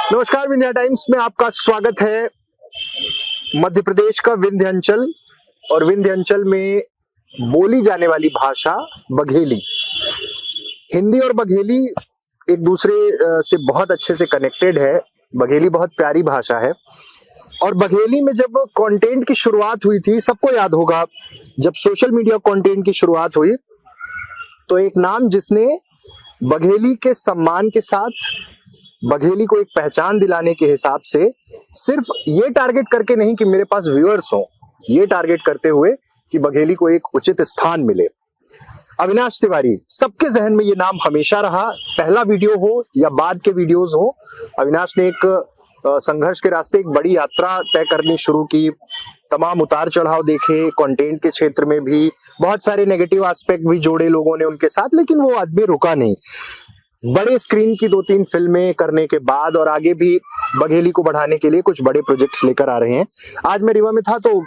नमस्कार, विंध्या टाइम्स में आपका स्वागत है। मध्य प्रदेश का विंध्यांचल और विंध्यांचल में बोली जाने वाली भाषा बघेली। हिंदी और बघेली एक दूसरे से बहुत अच्छे से कनेक्टेड है। बघेली बहुत प्यारी भाषा है और बघेली में जब कंटेंट की शुरुआत हुई थी, सबको याद होगा जब सोशल मीडिया कंटेंट की शुरुआत हुई तो एक नाम जिसने बघेली के सम्मान के साथ बघेली को एक पहचान दिलाने के हिसाब से सिर्फ ये टारगेट करके नहीं कि मेरे पास व्यूअर्स हो, ये टारगेट करते हुए कि बघेली को एक उचित स्थान मिले, अविनाश तिवारी। सबके जहन में ये नाम हमेशा रहा, पहला वीडियो हो या बाद के वीडियोस हो। अविनाश ने एक संघर्ष के रास्ते एक बड़ी यात्रा तय करनी शुरू की, तमाम उतार चढ़ाव देखे, कंटेंट के क्षेत्र में भी बहुत सारे नेगेटिव एस्पेक्ट भी जोड़े लोगों ने उनके साथ, लेकिन वो आदमी रुका नहीं। बड़े स्क्रीन की 2-3 फिल्में करने के बाद और आगे भी बघेली को बढ़ाने के लिए कुछ बड़े प्रोजेक्ट्स लेकर आ रहे हैं। आज मैं रीवा में था तो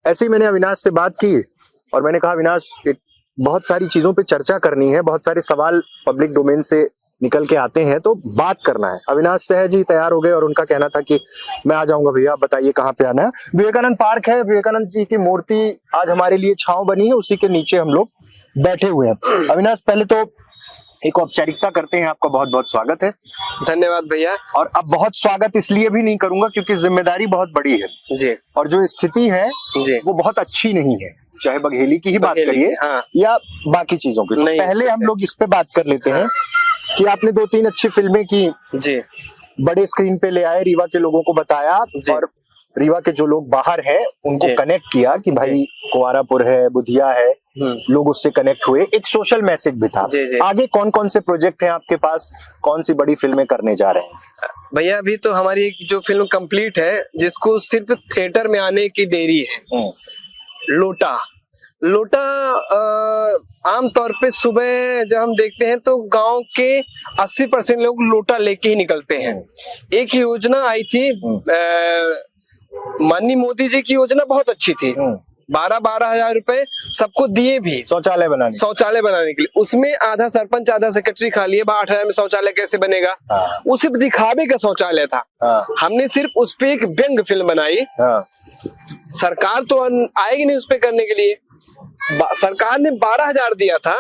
ऐसे ही मैंने अविनाश से बात की और मैंने कहा, अविनाश, एक बहुत सारी चीजों पे चर्चा करनी है, बहुत सारे सवाल पब्लिक डोमेन से निकल के आते हैं तो बात करना है। अविनाश सहज ही तैयार हो गए और उनका कहना था कि मैं आ जाऊंगा भैया, बताइए कहाँ पे आना है। विवेकानंद पार्क है, विवेकानंद जी की मूर्ति आज हमारे लिए छांव बनी है, उसी के नीचे हम लोग बैठे हुए हैं। अविनाश, पहले तो एक औपचारिकता करते हैं, आपका बहुत बहुत स्वागत है। धन्यवाद भैया। और अब बहुत स्वागत इसलिए भी नहीं करूंगा क्योंकि जिम्मेदारी बहुत बड़ी है जी, और जो स्थिति है जी वो बहुत अच्छी नहीं है, चाहे बघेली की ही बात करिए हाँ। या बाकी चीजों की। तो पहले हम लोग इस पे बात कर लेते हैं कि आपने 2-3 अच्छी फिल्में की जी, बड़े स्क्रीन पे ले आए, रीवा के लोगों को बताया और रीवा के जो लोग बाहर हैं उनको कनेक्ट किया कि भाई कुंवारापुर है, बुधिया है, लोग उससे कनेक्ट हुए, एक सोशल मैसेज भी था। आगे कौन कौन से प्रोजेक्ट हैं आपके पास, कौन सी बड़ी फिल्में करने जा रहे हैं? भैया अभी तो हमारी एक जो फिल्म कंप्लीट है जिसको सिर्फ थिएटर में आने की देरी है, लोटा। लोटा आमतौर पे सुबह जब हम देखते हैं तो गांव के 80% लोग लोटा लेके ही निकलते हैं। एक योजना आई थी माननीय मोदी जी की, योजना बहुत अच्छी थी, 12-12 हजार रुपए सबको दिए भी शौचालय बनाने के लिए। उसमें आधा सरपंच आधा सेक्रेटरी खा लिए, 8 हजार में शौचालय कैसे बनेगा। वो सिर्फ दिखावे का शौचालय था। हमने सिर्फ उस पे एक व्यंग फिल्म बनाई। सरकार तो आएगी नहीं उस पे करने के लिए, सरकार ने 12 हजार दिया था,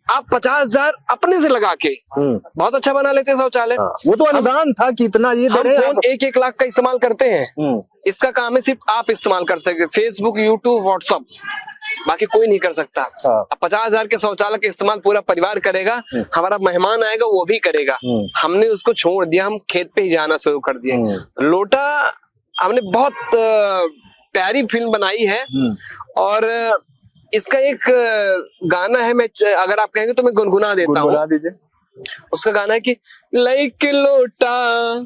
आप 50 हजार अपने से लगा के बहुत अच्छा बना लेते शौचालय। वो तो अनुदान था कि इतना ये हम फोन 1-1 लाख का इस्तेमाल करते हैं। इसका काम है सिर्फ आप इस्तेमाल कर सकते, फेसबुक, यूट्यूब, व्हाट्सएप, बाकी कोई नहीं कर सकता। अब 50 हजार के शौचालय का इस्तेमाल पूरा परिवार करेगा, हमारा मेहमान आएगा वो भी करेगा। हमने उसको छोड़ दिया, हम खेत पे ही जाना शुरू कर दिया। लोटा हमने बहुत प्यारी फिल्म बनाई है और इसका एक गाना है, मैं अगर आप कहेंगे तो मैं गुनगुना देता हूँ। उसका गाना है कि लाइक लोटा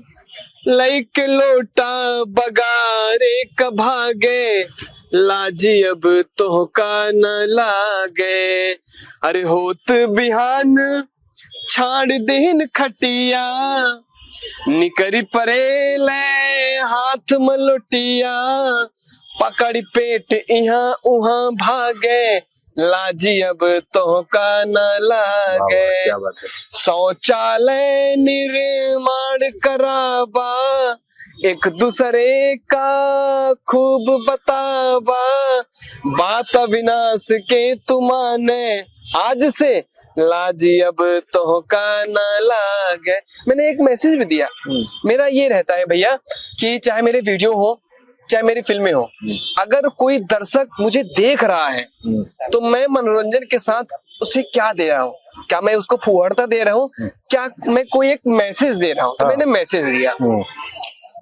बगारे कभागे, लाजी अब तो का न लागे। अरे होत बिहान छाड़ देन खटिया, निकरी परेले हाथ मलोटिया, पकड़ पेट इहाँ उहाँ भागे, लाजी अब तो का न लागे। शौचालय निर्माण कराबा, एक दूसरे का खूब बताबा, बात अविनाश के तुमाने, आज से लाजी अब तो का न लागे। मैंने एक मैसेज भी दिया। मेरा ये रहता है भैया कि चाहे मेरे वीडियो हो चाहे मेरी फिल्में हो, अगर कोई दर्शक मुझे देख रहा है तो मैं मनोरंजन के साथ उसे क्या दे रहा हूँ, क्या मैं उसको फुहारता दे रहा हूँ, क्या मैं कोई एक मैसेज दे रहा हूँ। तो मैंने मैसेज दिया।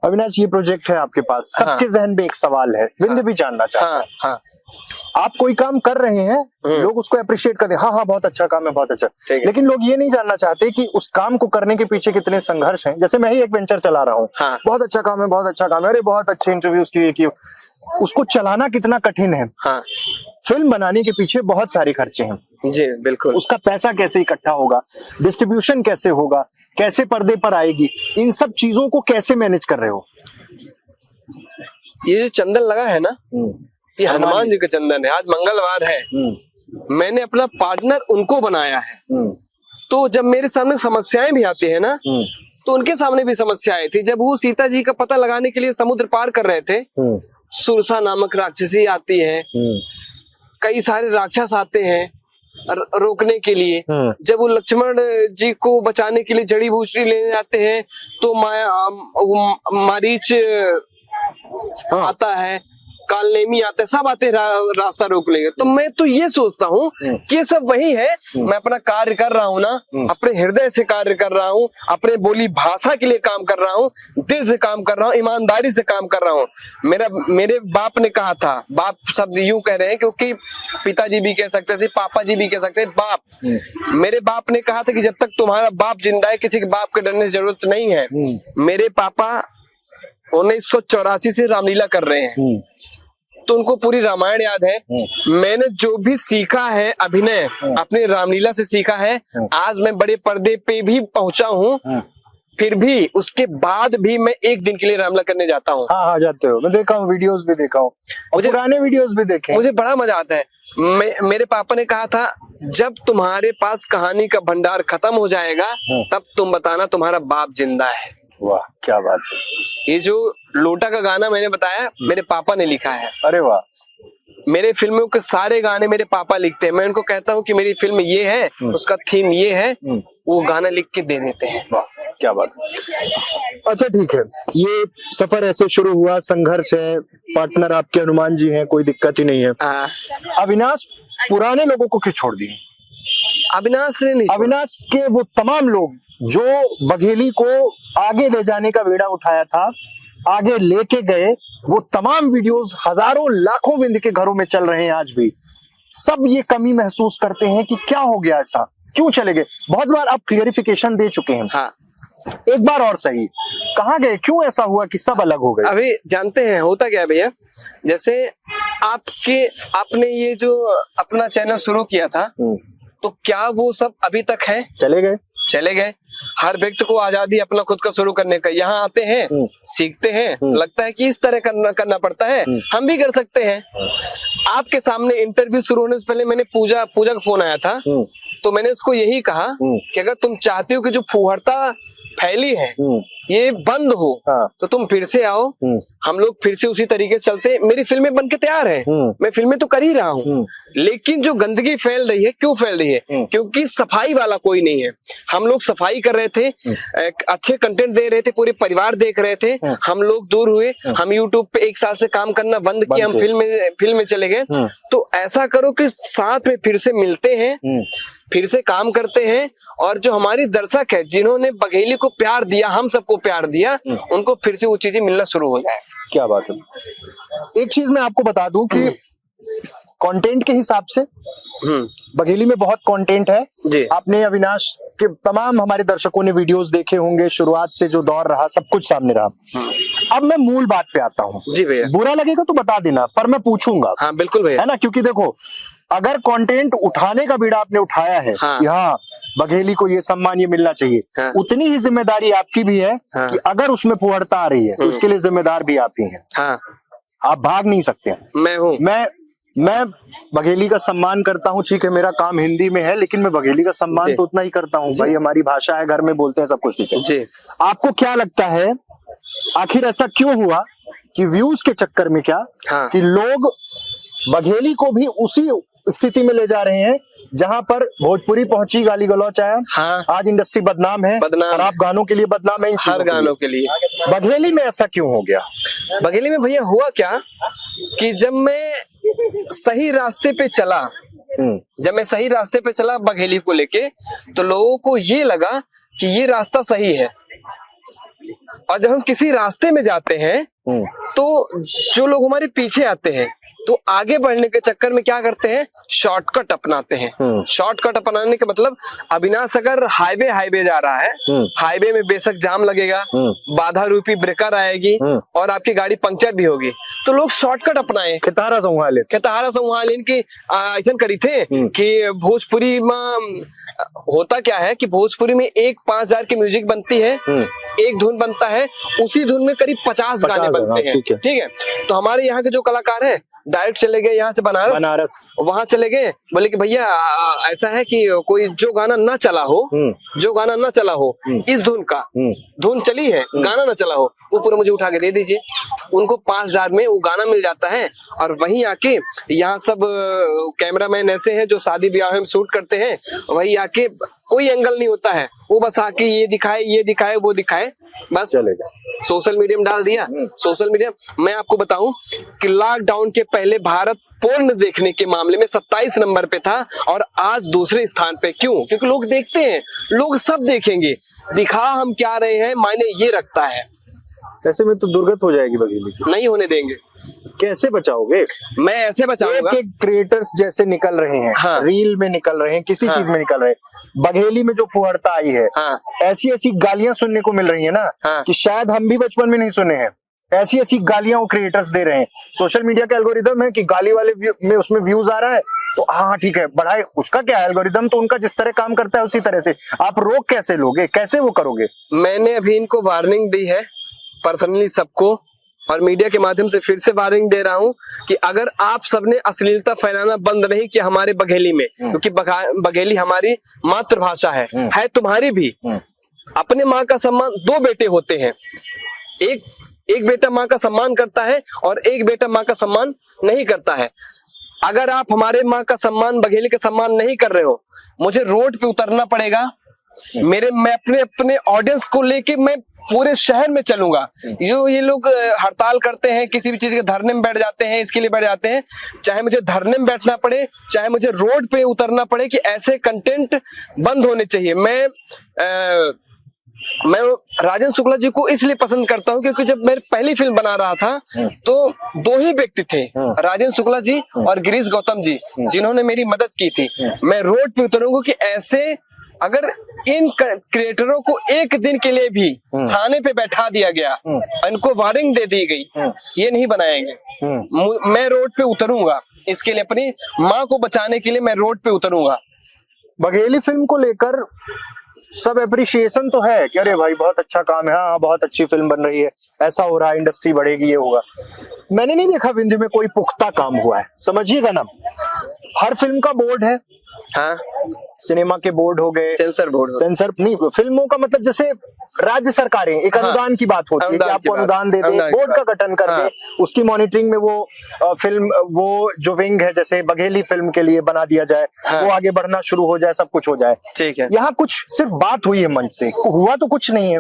अविनाश, ये प्रोजेक्ट है आपके पास, सबके जहन में एक सवाल है, विंध्य भी जानना चाहता है। आप कोई काम कर रहे हैं, लोग उसको अप्रिशिएट करते हैं, हाँ बहुत अच्छा काम है, बहुत अच्छा, लेकिन लोग ये नहीं जानना चाहते कि उस काम को करने के पीछे कितने संघर्ष हैं। जैसे मैं ही एक वेंचर चला रहा हूँ, बहुत अच्छा काम है, बहुत अच्छा काम है, अरे बहुत अच्छे इंटरव्यूज किए, उसको चलाना कितना कठिन है। फिल्म बनाने के पीछे बहुत सारे खर्चे हैं। जी बिल्कुल। उसका पैसा कैसे इकट्ठा होगा, डिस्ट्रीब्यूशन कैसे होगा, कैसे पर्दे पर आएगी, इन सब चीजों को कैसे मैनेज कर रहे हो? ये जो चंदन लगा है ना, ये हनुमान जी का चंदन है। आज मंगलवार है, मैंने अपना पार्टनर उनको बनाया है। तो जब मेरे सामने समस्याएं भी आती है ना, तो उनके सामने भी समस्या आई थी। जब वो सीता जी का पता लगाने के लिए समुद्र पार कर रहे थे, सुरसा नामक राक्षसी आती है, कई सारे राक्षस आते हैं रोकने के लिए। जब वो लक्ष्मण जी को बचाने के लिए जड़ी बूटी लेने जाते हैं तो मारीच आता है, कालनेमी आता है, सब आते हैं रास्ता रोक लेंगे। तो मैं तो ये सोचता हूँ कि ये सब वही है। मैं अपना कार्य कर रहा हूँ ना, अपने हृदय से कार्य कर रहा हूँ, अपने बोली भाषा के लिए काम कर रहा हूँ, दिल से काम कर रहा हूँ, ईमानदारी से काम कर रहा हूँ। मेरे बाप ने कहा था, बाप शब्द यूं कह रहे हैं क्योंकि पिताजी भी कह सकते थे, पापा जी भी कह सकते थे, बाप। मेरे बाप ने कहा था कि जब तक तुम्हारा बाप जिंदा है किसी के बाप के डरने की जरूरत नहीं है। मेरे पापा 1984 से रामलीला कर रहे हैं, तो उनको पूरी रामायण याद है। मैंने जो भी सीखा है अभिनय अपने रामलीला से सीखा है। आज मैं बड़े पर्दे पे भी पहुंचा हूँ, फिर भी उसके बाद भी मैं एक दिन के लिए रामलीला करने जाता हूँ। हाँ जाते हो, मैं देखा हूँ, वीडियोस भी देखा हूँ, पुराने वीडियोस भी देखे। मुझे बड़ा मजा आता है। मेरे पापा ने कहा था जब तुम्हारे पास कहानी का भंडार खत्म हो जाएगा तब तुम बताना तुम्हारा बाप जिंदा है। वाह क्या बात है। ये जो लोटा का गाना मैंने बताया मेरे पापा ने लिखा है। अरे वाह। मेरे फिल्मों के सारे गाने मेरे पापा लिखते हैं। मैं उनको कहता हूँ कि मेरी फिल्म ये है, उसका थीम ये है, वो गाना लिख के दे देते हैं। वाह क्या बात है। अच्छा ठीक है, ये सफर ऐसे शुरू हुआ, संघर्ष है, पार्टनर आपके हनुमान जी हैं, कोई दिक्कत ही नहीं है। अविनाश पुराने लोगों को क्यों छोड़ दिए? अविनाश ने नहीं, अविनाश के वो तमाम लोग जो बघेली को आगे ले जाने का बीड़ा उठाया था, आगे लेके गए, वो तमाम वीडियोस हजारों लाखों विंध्य के घरों में चल रहे हैं आज भी। सब ये कमी महसूस करते हैं कि क्या हो गया, ऐसा क्यों चले गए। बहुत बार आप क्लियरिफिकेशन दे चुके हैं। हाँ। एक बार और सही, कहाँ गए, क्यों ऐसा हुआ कि सब अलग हो गए? अभी जानते हैं होता क्या है भैया, जैसे आपने ये जो अपना चैनल शुरू किया था तो क्या वो सब अभी तक है? चले गए। हर व्यक्ति को आजादी अपना खुद का शुरू करने का। यहाँ आते हैं, सीखते हैं, लगता है कि इस तरह करना पड़ता है, हम भी कर सकते हैं। आपके सामने इंटरव्यू शुरू होने से पहले मैंने पूजा का फोन आया था, तो मैंने उसको यही कहा कि अगर तुम चाहते हो कि जो फूहड़ता फैली है ये बंद हो, तो तुम फिर से आओ, हम लोग फिर से उसी तरीके से चलते। मेरी फिल्में बन के तैयार है, मैं फिल्में तो कर ही रहा हूँ, लेकिन जो गंदगी फैल रही है, क्यों फैल रही है? क्योंकि सफाई वाला कोई नहीं है। हम लोग सफाई कर रहे थे, अच्छे कंटेंट दे रहे थे, पूरे परिवार देख रहे थे, हम लोग दूर हुए, हम यूट्यूब पे 1 साल से काम करना बंद किया, हम फिल्म में चले गए। तो ऐसा करो कि साथ में फिर से मिलते हैं, फिर से काम करते हैं, और जो हमारी दर्शक है जिन्होंने बघेली को प्यार दिया, हम सबको प्यार दिया, उनको फिर से वो चीजें मिलना शुरू हो जाए। क्या बात है। एक चीज मैं आपको बता दूं कि कंटेंट के हिसाब से बघेली में बहुत कंटेंट है जी। आपने अविनाश के तमाम हमारे दर्शकों ने वीडियोस देखे होंगे, शुरुआत से जो दौर रहा सब कुछ सामने रहा। अब मैं मूल बात पे आता हूँ जी भैया, बुरा लगेगा तो बता देना, पर मैं पूछूंगा। हाँ बिल्कुल भैया, है ना, क्योंकि देखो अगर कंटेंट उठाने का बीड़ा आपने उठाया है कि हाँ बघेली को ये सम्मान ये मिलना चाहिए, उतनी ही जिम्मेदारी आपकी भी है कि अगर उसमें फुहड़ता आ रही है तो उसके लिए जिम्मेदार भी आप ही हैं। आप भाग नहीं सकते। मैं हूँ, मैं बघेली का सम्मान करता हूँ, ठीक है मेरा काम हिंदी में है, लेकिन मैं बघेली का सम्मान तो उतना ही करता हूँ। भाई हमारी भाषा है, घर में बोलते हैं, सब कुछ ठीक है जी। आपको क्या लगता है आखिर ऐसा क्यों हुआ कि व्यूज के चक्कर में क्या कि लोग बघेली को भी उसी स्थिति में ले जा रहे हैं जहां पर भोजपुरी पहुंची, गाली गलौच आया, आज इंडस्ट्री बदनाम है, खराब गानों के लिए बदनाम है, हर गानों के लिए। बघेली में ऐसा क्यों हो गया? बघेली में भैया हुआ क्या कि जब मैं सही रास्ते पे चला बघेली को लेके, तो लोगों को ये लगा कि ये रास्ता सही है। और जब हम किसी रास्ते में जाते हैं तो जो लोग हमारे पीछे आते हैं तो आगे बढ़ने के चक्कर में क्या करते हैं, शॉर्टकट अपनाते हैं। शॉर्टकट अपनाने का मतलब, अविनाश अगर हाईवे जा रहा है, हाईवे में बेशक जाम लगेगा, बाधा रूपी ब्रेकर आएगी और आपकी गाड़ी पंक्चर भी होगी, तो लोग शॉर्टकट अपनाए, खेतारा संभालें की ऐसा करी थे कि भोजपुरी में होता क्या है कि भोजपुरी में 5,000 की म्यूजिक बनती है, एक धुन बनता है, उसी धुन में करीब 50 गाने बनते हैं। ठीक है, तो हमारे यहाँ के जो कलाकार हैं डायरेक्ट चले गए यहाँ से बनारस, वहां चले गए, बोले कि भैया ऐसा है कि कोई जो गाना ना चला हो इस धुन का, धुन चली है गाना ना चला हो, वो पूरा मुझे उठा के दे दीजिए। उनको 5,000 में वो गाना मिल जाता है। और वहीं आके यहाँ सब कैमरामैन ऐसे हैं जो शादी ब्याह में शूट करते हैं, वही आके कोई एंगल नहीं होता है, वो बस आके ये दिखाए वो दिखाए, बस चलेगा। सोशल मीडिया में डाल दिया। सोशल मीडिया, मैं आपको बताऊं कि लॉकडाउन के पहले भारत पोर्न देखने के मामले में 27 नंबर पे था और आज दूसरे स्थान पे। क्यों? क्योंकि लोग देखते हैं, लोग सब देखेंगे, दिखा हम क्या रहे हैं मायने ये रखता है। ऐसे में तो दुर्गत हो जाएगी बघेली की। नहीं होने देंगे। कैसे बचाओगे? मैं ऐसे बचाऊंगा। एक क्रिएटर्स जैसे निकल रहे हैं, हाँ। रील में निकल रहे हैं, किसी चीज में निकल रहे हैं। बघेली में जो फुहड़ता आई है, हाँ। ऐसी ऐसी गालियां सुनने को मिल रही है ना, हाँ। कि शायद हम भी बचपन में नहीं सुने हैं। ऐसी ऐसी गालियां वो क्रिएटर्स दे रहे हैं। सोशल मीडिया का एल्गोरिदम है कि गाली वाले में उसमें व्यूज आ रहा है, तो हाँ ठीक है बढ़ाए, उसका क्या एल्गोरिदम, तो उनका जिस तरह काम करता है उसी तरह से। आप रोक कैसे लोगे, कैसे वो करोगे? मैंने अभी इनको वार्निंग दी है पर्सनली सबको, और मीडिया के माध्यम से फिर से वार्निंग दे रहा हूं कि अगर आप सबने अश्लीलता फैलाना बंद नहीं किया हमारे बघेली में, क्योंकि बघेली हमारी मातृभाषा है तुम्हारी भी। अपने माँ का सम्मान, 2 बेटे होते हैं, एक बेटा माँ का सम्मान करता है और एक बेटा माँ का सम्मान नहीं करता है। अगर आप हमारे माँ का सम्मान, बघेली का सम्मान नहीं कर रहे हो, मुझे रोड पे उतरना पड़ेगा। मैं अपने ऑडियंस को लेके मैं पूरे शहर में चलूंगा। जो ये लोग हड़ताल करते हैं, किसी भी चीज के धरने में बैठ जाते हैं, इसके लिए बैठ जाते हैं, चाहे मुझे धरने में बैठना पड़े, चाहे मुझे रोड पे उतरना पड़े, कि ऐसे कंटेंट बंद होने चाहिए। मैं राजेंद्र शुक्ला जी को इसलिए पसंद करता हूं क्योंकि जब मैं पहली फिल्म बना रहा था तो 2 ही व्यक्ति थे, राजेंद्र शुक्ला जी और गिरीश गौतम जी, जिन्होंने मेरी मदद की थी। मैं रोड पे उतरूंगा कि ऐसे अगर इन क्रिएटरों को एक दिन के लिए भी थाने पे बैठा दिया गया, इनको वार्निंग दे दी गई, ये नहीं बनाएंगे। मैं रोड पे उतरूंगा, इसके लिए अपनी माँ को बचाने के लिए मैं रोड पे उतरूंगा। बघेली फिल्म को लेकर सब एप्रिशिएशन तो है कि अरे भाई बहुत अच्छा काम है, हाँ बहुत अच्छी फिल्म बन रही है, ऐसा हो रहा है, इंडस्ट्री बढ़ेगी, ये होगा। मैंने नहीं देखा विंध्य में कोई पुख्ता काम हुआ है। समझिएगा ना, हर फिल्म का बोर्ड है। हाँ, सिनेमा के बोर्ड हो गए, सेंसर नहीं, फिल्मों का मतलब जैसे राज्य सरकारें एक अनुदान की बात होती है कि आपको अनुदान दे दे, बोर्ड का गठन कर दे, उसकी मॉनिटरिंग में वो फिल्म, वो जो विंग है जैसे बघेली फिल्म के लिए बना दिया जाए, वो आगे बढ़ना शुरू हो जाए, सब कुछ हो जाए। ठीक है। यहाँ कुछ सिर्फ बात हुई है मंच से, हुआ तो कुछ नहीं है।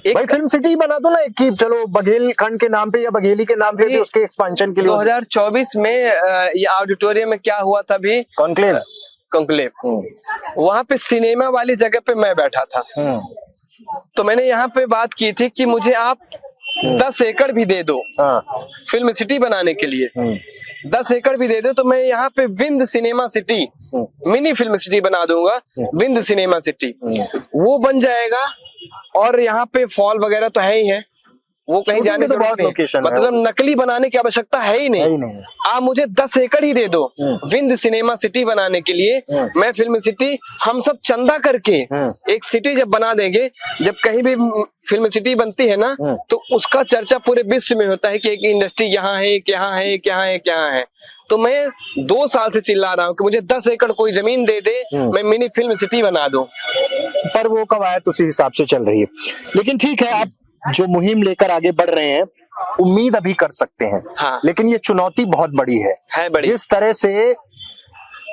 भाई फिल्म सिटी बना दो ना एक, कि चलो बघेल खंड के नाम पे या बघेली के नाम पे भी उसके एक्सपेंशन के लिए। 2024 में ये ऑडिटोरियम में क्या हुआ था, भी कॉन्क्लेव, वहां पे सिनेमा वाली जगह पे मैं बैठा था। तो मैंने यहाँ पे बात की थी कि मुझे आप 10 एकड़ भी दे दो फिल्म सिटी बनाने के लिए, 10 एकड़ भी दे दो, तो मैं यहाँ पे Vindhya cinema city, mini film city बना दूंगा, विंध्य सिनेमा सिटी वो बन जाएगा। और यहाँ पे फॉल वगैरह तो है ही है, वो कहीं जाने की जरूरत नहीं, मतलब नकली बनाने की आवश्यकता है ही नहीं। आप मुझे 10 एकड़ ही दे दो विंध्य सिनेमा सिटी बनाने के लिए, मैं फिल्म सिटी, हम सब चंदा करके एक सिटी जब बना देंगे, जब कहीं भी फिल्म सिटी बनती है ना, तो उसका चर्चा पूरे विश्व में होता है कि एक इंडस्ट्री यहाँ है, यहाँ है, यहाँ है, यहाँ है। तो मैं 2 साल से चिल्ला रहा हूँ कि मुझे 10 एकड़ कोई जमीन दे दे, मैं मिनी फिल्म सिटी बना दूं। पर वो कवायद उसी हिसाब से चल रही है। लेकिन ठीक है, आप जो मुहिम लेकर आगे बढ़ रहे हैं, उम्मीद अभी कर सकते हैं। हाँ। लेकिन ये चुनौती बहुत बड़ी है बड़ी। जिस तरह से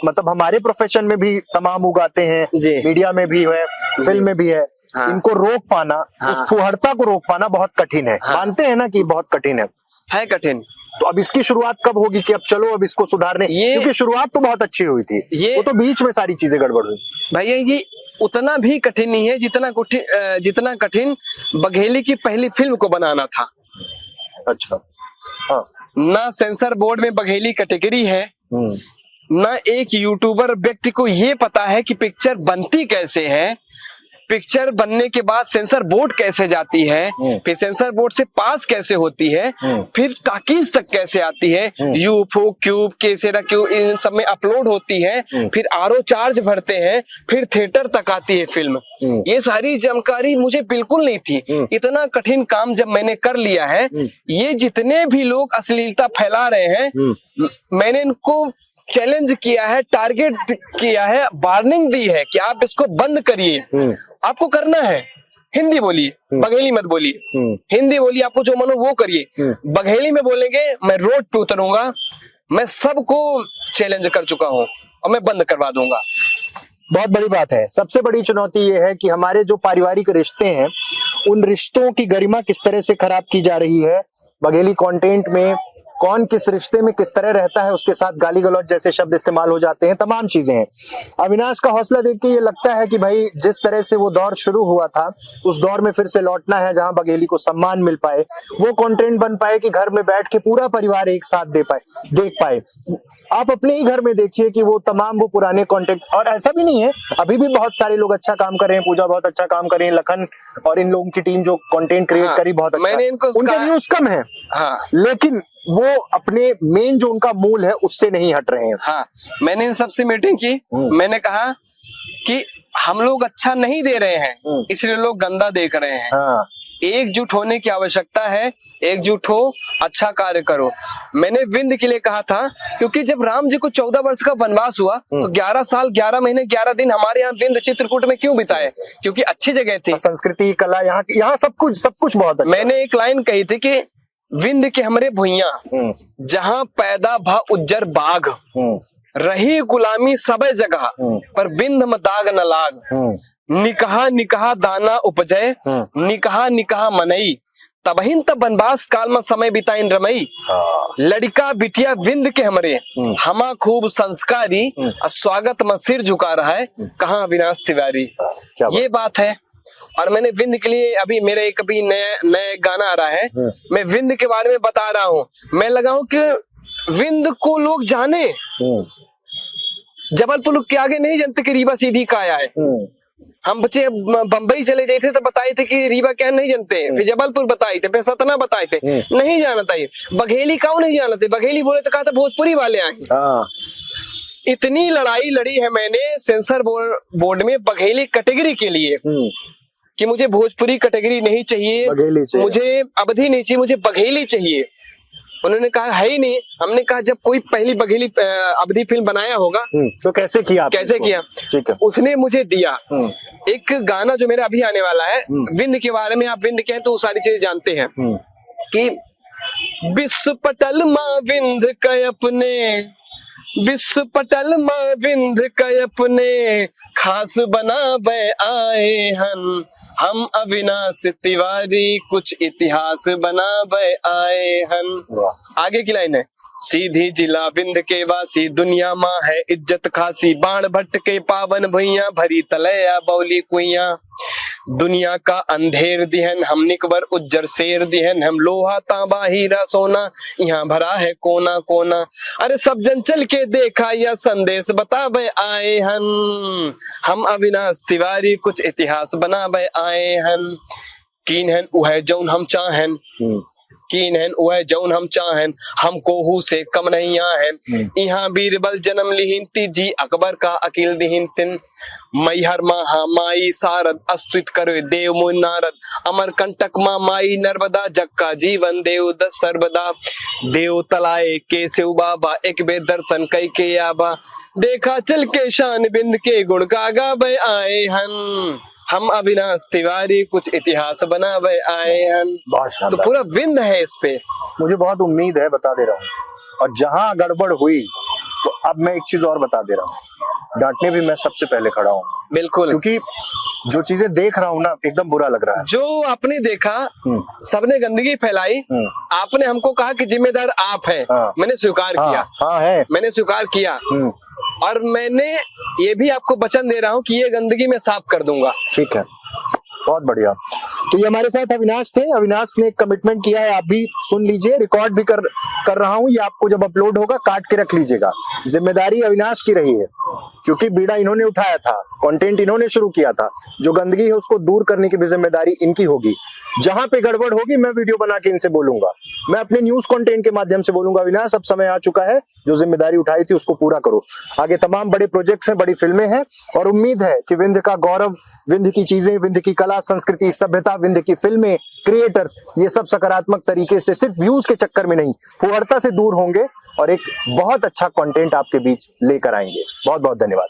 मतलब हमारे प्रोफेशन में भी तमाम उगाते हैं, मीडिया में भी है, फिल्म में भी है। हाँ। इनको रोक पाना, उस फुहड़ता को रोक पाना बहुत कठिन है। हाँ। मानते हैं ना कि बहुत कठिन है कठिन। तो अब इसकी शुरुआत कब होगी कि अब चलो अब इसको सुधारने, क्योंकि शुरुआत तो बहुत अच्छी हुई थी, वो तो बीच में सारी चीजें गड़बड़ हुई। भैया ये उतना भी कठिन नहीं है जितना कठिन बघेली की पहली फिल्म को बनाना था। अच्छा। हाँ। ना सेंसर बोर्ड में बघेली कैटेगरी है, ना एक यूट्यूबर व्यक्ति को ये पता है कि पिक्चर बनती कैसे है, पिक्चर बनने के बाद सेंसर बोर्ड कैसे जाती है, फिर सेंसर बोर्ड से पास कैसे होती है, फिर टाकीज तक कैसे आती है, यूफो क्यूब केसेरा क्यूब इन सब में अपलोड होती है, फिर आरओ चार्ज भरते हैं, फिर थिएटर तक आती है फिल्म। ये सारी जानकारी मुझे बिल्कुल नहीं थी। इतना कठिन काम जब मैंने कर लिया है, ये जितने भी लोग अश्लीलता फैला रहे हैं, मैंने इनको चैलेंज किया है, टारगेट किया है, वार्निंग दी है कि आप इसको बंद करिए। आपको करना है हिंदी बोलिए, बघेली मत बोलिए। हिंदी बोलिए, आपको जो मनो वो करिए। बघेली में बोलेंगे मैं रोड पे उतरूंगा। मैं सबको चैलेंज कर चुका हूँ और मैं बंद करवा दूंगा। बहुत बड़ी बात है। सबसे बड़ी चुनौती ये है कि हमारे जो पारिवारिक रिश्ते हैं, उन रिश्तों की गरिमा किस तरह से खराब की जा रही है। बघेली कंटेंट में कौन किस रिश्ते में किस तरह रहता है, उसके साथ गाली गलौज जैसे शब्द इस्तेमाल हो जाते हैं, तमाम चीजें हैं। अविनाश का हौसला देख के ये लगता है कि भाई जिस तरह से वो दौर शुरू हुआ था, उस दौर में फिर से लौटना है जहां बघेली को सम्मान मिल पाए, वो कंटेंट बन पाए कि घर में बैठ के पूरा परिवार एक साथ देख पाए। आप अपने ही घर में देखिए कि वो तमाम वो पुराने कंटेंट, और ऐसा भी नहीं है, अभी भी बहुत सारे लोग अच्छा काम कर रहे हैं। पूजा बहुत अच्छा काम कर रहे हैं, लखन और इन लोगों की टीम जो कंटेंट क्रिएट करी बहुत अच्छा। मैंने इनको उनके व्यूज कम है, लेकिन वो अपने मेन जो उनका मूल है उससे नहीं हट रहे हैं। हाँ, मैंने इन सबसे मीटिंग की। मैंने कहा कि हम लोग अच्छा नहीं दे रहे हैं, इसलिए लोग गंदा देख रहे हैं। हाँ। एकजुट होने की आवश्यकता है, एकजुट हो, अच्छा कार्य करो। मैंने विंध्य के लिए कहा था, क्योंकि जब राम जी को 14 वर्ष का वनवास हुआ तो 11 साल 11 महीने 11 दिन हमारे यहाँ विंध्य चित्रकूट में क्यों बिताए? क्योंकि अच्छी जगह थी, संस्कृति कला यहाँ सब कुछ बहुत अच्छा। मैंने एक लाइन कही थी कि विंध्य के हमरे भुइया जहाँ पैदा भा उज्जर बाघ, रही गुलामी सबे जगह पर बिंद में दाग न लाग। निकहा निकहा दाना उपजय, निकहा निकहा मनई, तबहिन तब वनवास काल में समय बिताइन रमई। लड़का बिटिया विंध्य के हमरे, हमा खूब संस्कारी, स्वागत में सिर झुका रहा है, कहाँ अविनाश तिवारी। ये बात है। और मैंने विंध्य के लिए अभी मेरा एक अभी नया गाना आ रहा है, मैं विंध्य के बारे में बता रहा हूँ। मैं लगा हूँ कि विंध्य को लोग जाने, जबलपुर के आगे नहीं जानते कि रीवा सीधी काया है। हम बच्चे बंबई चले गए थे तो बताए थे कि रीवा क्या नहीं जानते, फिर जबलपुर बताए थे, फिर सतना बताए थे, नहीं जानता ये। बघेली क्यों नहीं जानते? बघेली बोले तो कहा था भोजपुरी वाले आए। इतनी लड़ाई लड़ी है मैंने सेंसर बोर्ड में बघेली कैटेगरी के लिए कि मुझे भोजपुरी कैटेगरी नहीं चाहिए, मुझे अवधि नहीं चाहिए, मुझे बघेली चाहिए। उन्होंने कहा है ही नहीं। हमने कहा जब कोई पहली बघेली अवधि फिल्म बनाया होगा तो कैसे किया? ठीक है। उसने मुझे दिया एक गाना जो मेरा अभी आने वाला है विंध्य के बारे में। आप विंध्य के हैं तो वो सारी चीजें जानते हैं कि विश्व पटल माँ विंध्य के अपने, विश्व पटल माँ विंध्य के अपने, खास बना बे आए हन हम अविनाश तिवारी, कुछ इतिहास बना बे आए हन। आगे की लाइन है, सीधी जिला विंध्य के वासी, दुनिया माँ है इज्जत खासी, बाण भट्ट के पावन भुइया, भरी तलैया बौली कुइया। दुनिया का अंधेर दिहन हम निकबर उज्जर शेर दिहन, हम लोहा तांबा हीरा सोना, यहाँ भरा है कोना कोना। अरे सब जन चल के देखा या संदेश बताबे आए हन हम अविनाश तिवारी, कुछ इतिहास बनाबे आए हन। कीन हन उहे जौन हम चाहन, कीन हन उहे जौन हम चाहन, हम कोहू से कम नहीं आहन। यहाँ बीरबल जन्म लिहिन तीजी अकबर का अकील दिहिन तिन, मैहर महा माई सारद अस्तित करे देव मुन नारद, अमर कंटक माँ माई नर्मदा, जग का जीवन देव दस सर्वदा। देव तलाए के शिव बाबा, एक बे दर्शन कई के आबा, देखा चल के शान बिंद के गुण गागा बे आए हन हम अविनाश तिवारी, कुछ इतिहास बनावे आए हन। तो पूरा विंध्य है इस पे। मुझे बहुत उम्मीद है, बता दे रहा हूँ। और जहां गड़बड़ हुई तो अब मैं एक चीज और बता दे रहा हूँ, डांटने भी मैं सबसे पहले खड़ा हूँ। बिल्कुल, क्योंकि जो चीजें देख रहा हूँ ना एकदम बुरा लग रहा है। जो आपने देखा सबने गंदगी फैलाई, आपने हमको कहा कि जिम्मेदार आप हैं। मैंने स्वीकार किया। है, मैंने स्वीकार किया। और मैंने ये भी आपको वचन दे रहा हूँ कि ये गंदगी मैं साफ कर दूंगा। ठीक है, बहुत बढ़िया। तो ये हमारे साथ अविनाश थे। अविनाश ने एक कमिटमेंट किया है, आप भी सुन लीजिए, रिकॉर्ड भी कर रहा हूँ। ये आपको जब अपलोड होगा काट के रख लीजिएगा। जिम्मेदारी अविनाश की रही है क्योंकि बीड़ा इन्होंने उठाया था। कंटेंट इन्होंने शुरू किया था, जो गंदगी है उसको दूर करने की भी जिम्मेदारी इनकी होगी। जहां पे गड़बड़ होगी मैं वीडियो बना के इनसे बोलूंगा, मैं अपने न्यूज कंटेंट के माध्यम से बोलूंगा, विनाश अब समय आ चुका है, जो जिम्मेदारी उठाई थी उसको पूरा करो। आगे तमाम बड़े प्रोजेक्ट्स हैं, बड़ी फिल्में हैं और उम्मीद है कि विंध्य का गौरव, विंध्य की चीजें, विंध्य की कला संस्कृति सभ्यता, विंध्य की फिल्में, क्रिएटर्स, ये सब सकारात्मक तरीके से सिर्फ व्यूज के चक्कर में नहीं, फुहड़ता से दूर होंगे और एक बहुत अच्छा कंटेंट आपके बीच लेकर आएंगे। बहुत बहुत धन्यवाद।